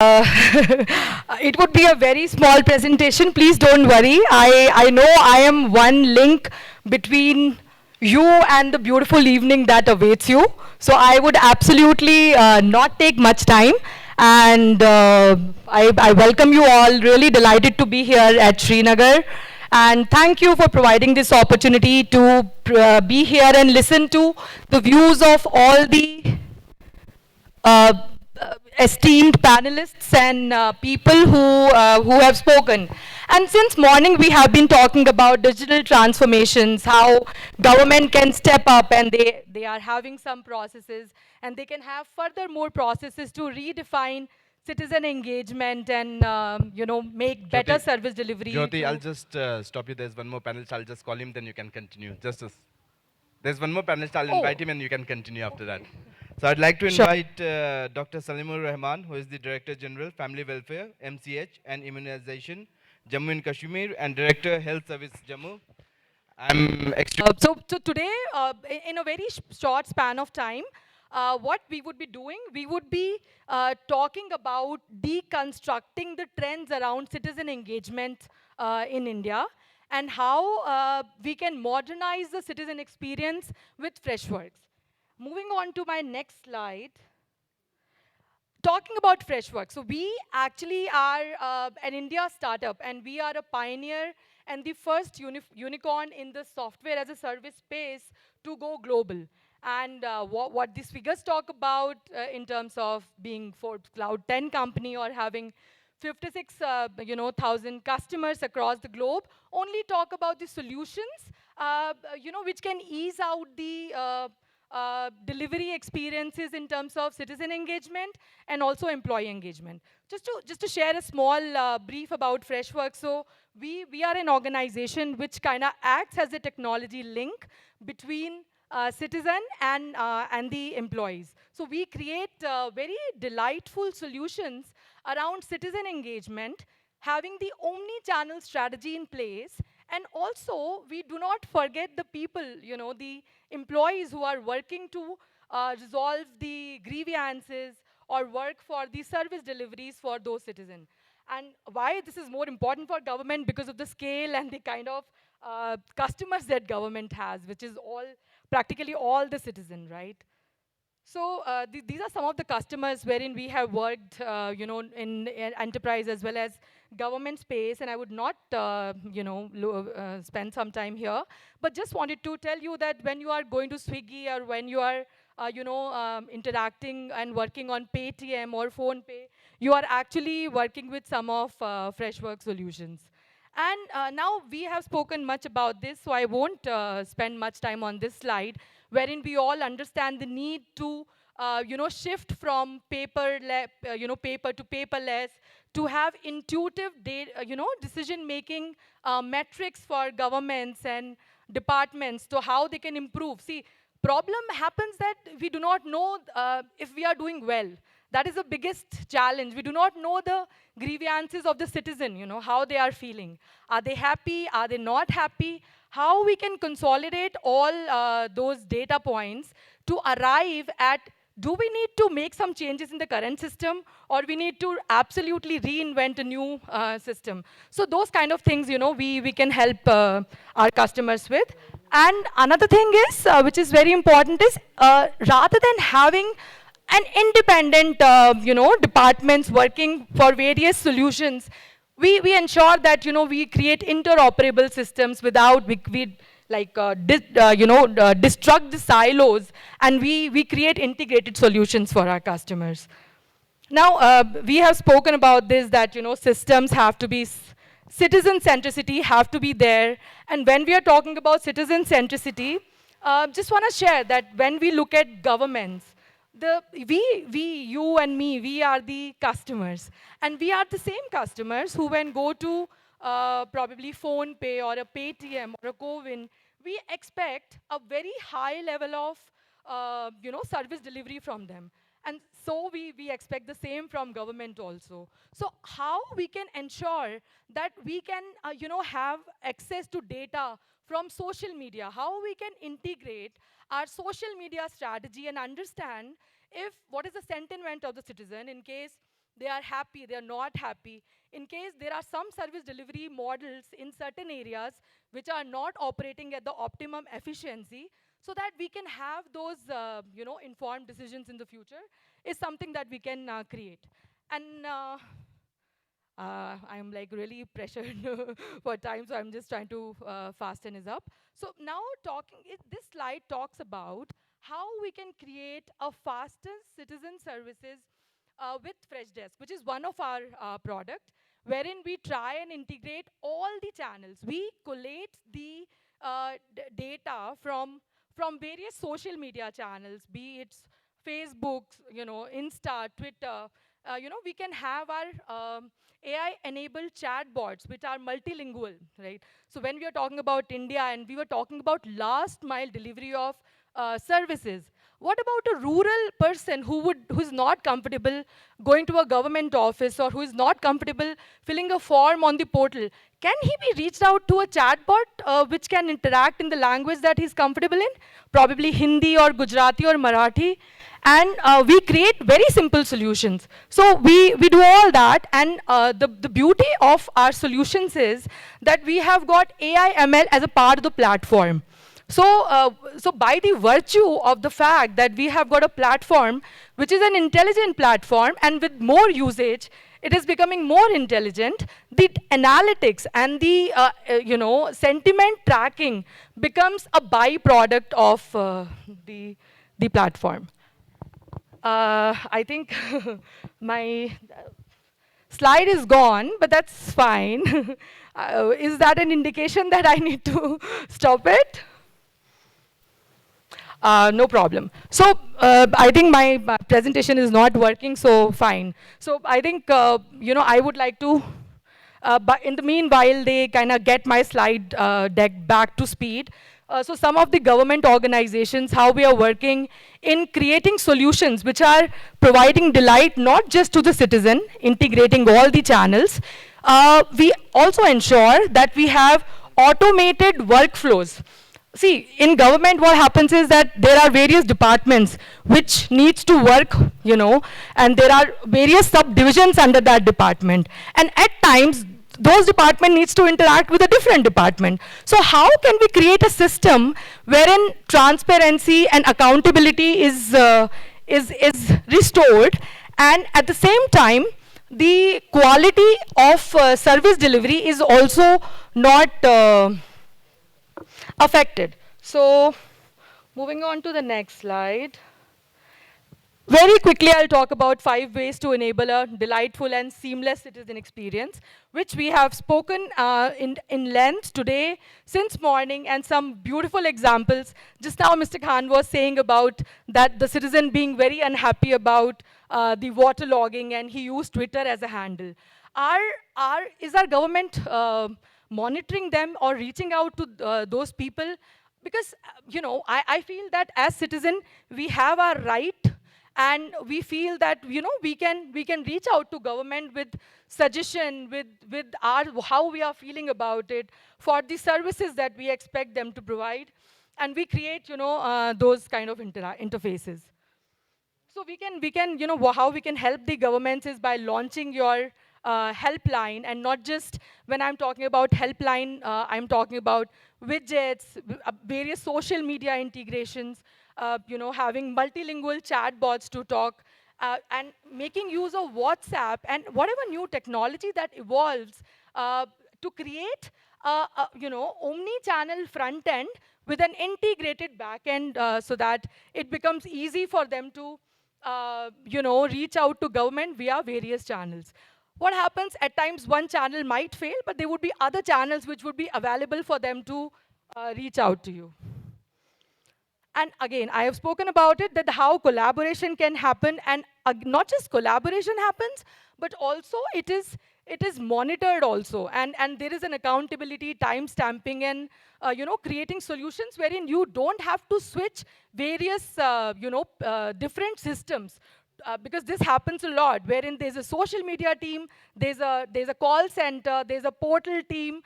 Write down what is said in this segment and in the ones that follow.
Uh, it would be a very small presentation. Please don't worry. I know I am one link between you and the beautiful evening that awaits you. So I would absolutely not take much time. And I welcome you all. Really delighted to be here at Srinagar. And thank you for providing this opportunity to be here and listen to the views of all the uh, esteemed panelists and people who have spoken. And since morning we have been talking about digital transformations, how government can step up and they are having some processes and they can have further more processes to redefine citizen engagement and make better Jyoti, service delivery. Jyoti, I'll just stop you. There's one more panelist. I'll just call him, then you can continue. There's one more panelist. I'll invite him, and you can continue after that. So I'd like to Sure. invite Dr. Salimur Rahman, who is the Director General, Family Welfare, MCH, and Immunization, Jammu and Kashmir, and Director, Health Service, Jammu. I'm extremely So today, in a very short span of time, what we would be doing, we would be talking about deconstructing the trends around citizen engagement in India and how we can modernize the citizen experience with Freshworks. Moving on to my next slide. Talking about Freshworks, so we actually are an India startup, and we are a pioneer and the first unicorn in the software as a service space to go global. And what these figures talk about in terms of being Forbes Cloud 10 company or having 56 thousand customers across the globe, only talk about the solutions which can ease out the delivery experiences in terms of citizen engagement and also employee engagement. Just to share a small brief about Freshworks. So we are an organization which kind of acts as a technology link between citizen and the employees. So we create very delightful solutions around citizen engagement, having the omni-channel strategy in place, and also we do not forget the people, the employees who are working to resolve the grievances or work for the service deliveries for those citizens. And why this is more important for government? Because of the scale and the kind of customers that government has, which is practically all the citizen, right? So these are some of the customers wherein we have worked, in enterprise as well as government space, and I would not, spend some time here, but just wanted to tell you that when you are going to Swiggy or when you are, interacting and working on Paytm or PhonePe, you are actually working with some of Freshworks solutions. And now we have spoken much about this, so I won't spend much time on this slide, wherein we all understand the need to shift from paper to paperless, to have intuitive decision-making metrics for governments and departments to how they can improve. See, problem happens that we do not know if we are doing well. That is the biggest challenge. We do not know the grievances of the citizen, how they are feeling. Are they happy? Are they not happy? How we can consolidate all those data points to arrive at, do we need to make some changes in the current system, or we need to absolutely reinvent a new system? So those kind of things, we can help our customers with. And another thing is, which is very important, is rather than having an independent, departments working for various solutions, we ensure that, we create interoperable systems without, we destruct the silos, and we create integrated solutions for our customers. Now, we have spoken about this, that, systems have to be, citizen centricity have to be there. And when we are talking about citizen centricity, just want to share that when we look at governments, you and me, we are the customers. And we are the same customers who, when go to probably PhonePe or a Paytm or a Covin, we expect a very high level of service delivery from them. And so we expect the same from government also. So how we can ensure that we can have access to data from social media, how we can integrate our social media strategy and understand if what is the sentiment of the citizen in case they are happy, they are not happy. In case there are some service delivery models in certain areas which are not operating at the optimum efficiency, so that we can have those informed decisions in the future, is something that we can create. And I'm like really pressured for time, so I'm just trying to fasten this up. So now this slide talks about how we can create a faster citizen services with Freshdesk, which is one of our product, wherein we try and integrate all the channels. We collate the data from various social media channels, be it Facebook, Insta, Twitter. We can have our AI-enabled chatbots, which are multilingual, right? So when we are talking about India and we were talking about last mile delivery of services, what about a rural person who is not comfortable going to a government office, or who is not comfortable filling a form on the portal? Can he be reached out to a chatbot which can interact in the language that he's comfortable in? Probably Hindi or Gujarati or Marathi. And we create very simple solutions. So we do all that, and the beauty of our solutions is that we have got AI ML as a part of the platform. So by the virtue of the fact that we have got a platform which is an intelligent platform, and with more usage, it is becoming more intelligent, the analytics and the sentiment tracking becomes a byproduct of the platform. I think my slide is gone, but that's fine. Is that an indication that I need to stop it? No problem. So I think my presentation is not working, so fine. So I think, I would like to, but in the meanwhile, they kind of get my slide deck back to speed. So some of the government organizations, how we are working in creating solutions which are providing delight not just to the citizen, integrating all the channels. We also ensure that we have automated workflows. See, in government, what happens is that there are various departments which needs to work, and there are various subdivisions under that department. And at times, those department needs to interact with a different department. So how can we create a system wherein transparency and accountability is restored, and at the same time, the quality of service delivery is also not affected. So moving on to the next slide. Very quickly, I'll talk about 5 ways to enable a delightful and seamless citizen experience, which we have spoken in length today since morning, and some beautiful examples. Just now, Mr. Khan was saying about that the citizen being very unhappy about the waterlogging, and he used Twitter as a handle. Is our government monitoring them or reaching out to those people? Because, I feel that as citizen, we have our right, and we feel that we can reach out to government with suggestion, with our how we are feeling about it, for the services that we expect them to provide, and we create those kind of interfaces. So how we can help the governments is by launching your helpline, and not just when I'm talking about helpline, I'm talking about widgets, various social media integrations, having multilingual chatbots to talk, and making use of WhatsApp and whatever new technology that evolves to create omni-channel front end with an integrated back end, so that it becomes easy for them to reach out to government via various channels. What happens, at times one channel might fail, but there would be other channels which would be available for them to reach out to you. And again, I have spoken about it, that how collaboration can happen, and not just collaboration happens, but also it is monitored also, and there is an accountability, time stamping, and creating solutions wherein you don't have to switch various different systems. Because this happens a lot, wherein there's a social media team, there's a call center, there's a portal team.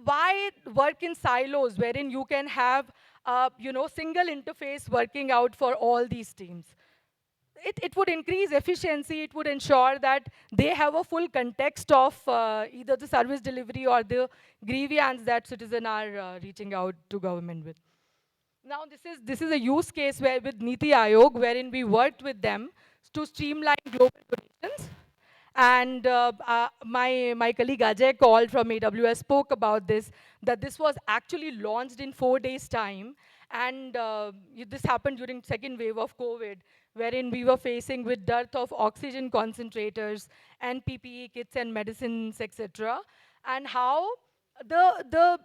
Why work in silos wherein you can have single interface working out for all these teams? it would increase efficiency. It would ensure that they have a full context of either the service delivery or the grievance that citizens are reaching out to government with. Now, this is a use case where with Niti Aayog, wherein we worked with them to streamline global donations. And my colleague Ajay called from AWS, spoke about this, that this was actually launched in 4 days' time. And this happened during second wave of COVID, wherein we were facing with dearth of oxygen concentrators and PPE kits and medicines, etc. And how the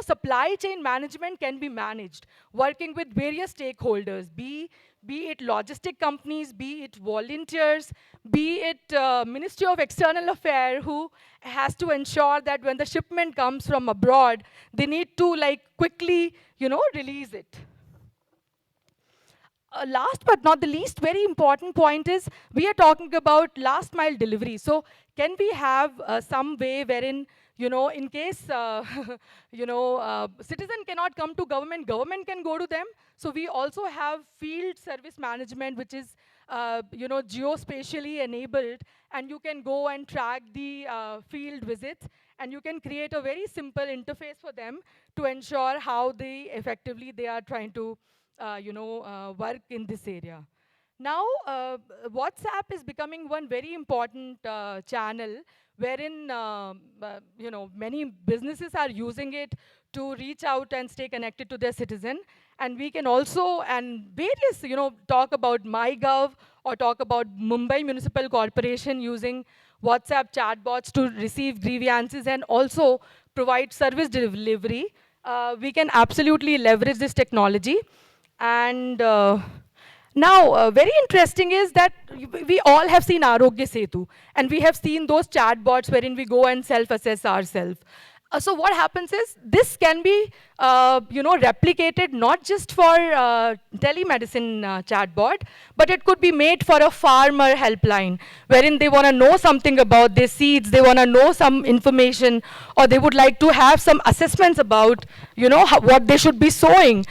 supply chain management can be managed, working with various stakeholders, be it logistic companies, be it volunteers, be it Ministry of External Affairs, who has to ensure that when the shipment comes from abroad, they need to like quickly release it. Last but not the least, very important point is we are talking about last mile delivery. So can we have some way wherein, in case, citizen cannot come to government, government can go to them. So we also have field service management, which is, geospatially enabled, and you can go and track the field visits, and you can create a very simple interface for them to ensure how effectively they are trying to work in this area. Now, WhatsApp is becoming one very important channel wherein many businesses are using it to reach out and stay connected to their citizen. And we can also, and various, talk about MyGov or talk about Mumbai Municipal Corporation using WhatsApp chatbots to receive grievances and also provide service delivery. We can absolutely leverage this technology. And now, very interesting is that we all have seen Arogya Setu, and we have seen those chatbots wherein we go and self-assess ourselves. So what happens is this can be, replicated not just for telemedicine chatbot, but it could be made for a farmer helpline, wherein they want to know something about their seeds, they want to know some information, or they would like to have some assessments about, what they should be sowing.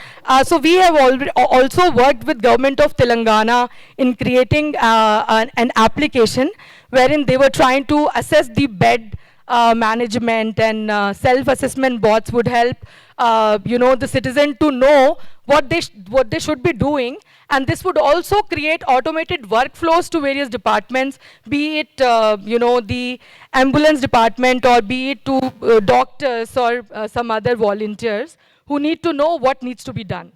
So we have also worked with government of Telangana in creating an application wherein they were trying to assess the bed management, and self-assessment bots would help the citizen to know what they should be doing. And this would also create automated workflows to various departments, be it the ambulance department, or be it to doctors or some other volunteers who need to know what needs to be done.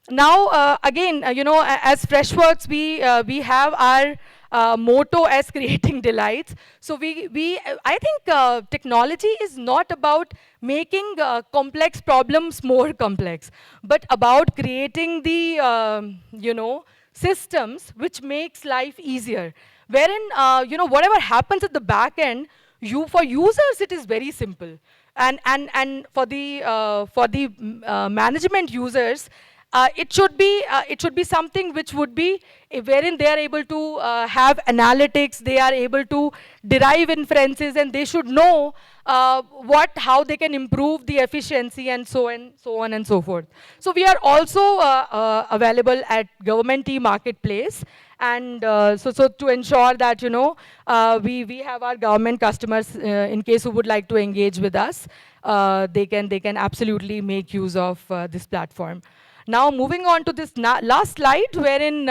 Now, again, as Freshworks, we have our motto as creating delights. So I think technology is not about making complex problems more complex, but about creating the, systems which makes life easier. Wherein, whatever happens at the back end, for users, it is very simple. And for the management users, it should be something which would be wherein they are able to have analytics, they are able to derive inferences, and they should know how they can improve the efficiency, and so on and so forth. So we are also available at government e-marketplace, and so to ensure that we have our government customers in case who would like to engage with us, they can absolutely make use of this platform. Now, moving on to this last slide, wherein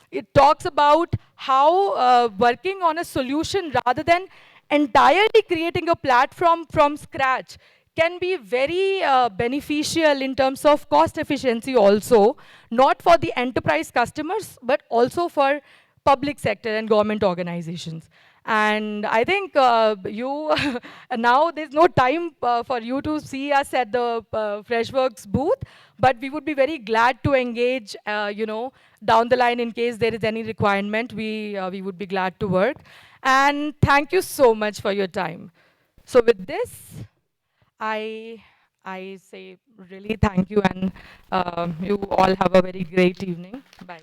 it talks about how working on a solution rather than entirely creating a platform from scratch can be very beneficial in terms of cost efficiency also, not for the enterprise customers, but also for public sector and government organizations. And I think now there's no time for you to see us at the Freshworks booth, but we would be very glad to engage, down the line in case there is any requirement. We would be glad to work. And thank you so much for your time. So with this, I say really thank you, and you all have a very great evening. Bye.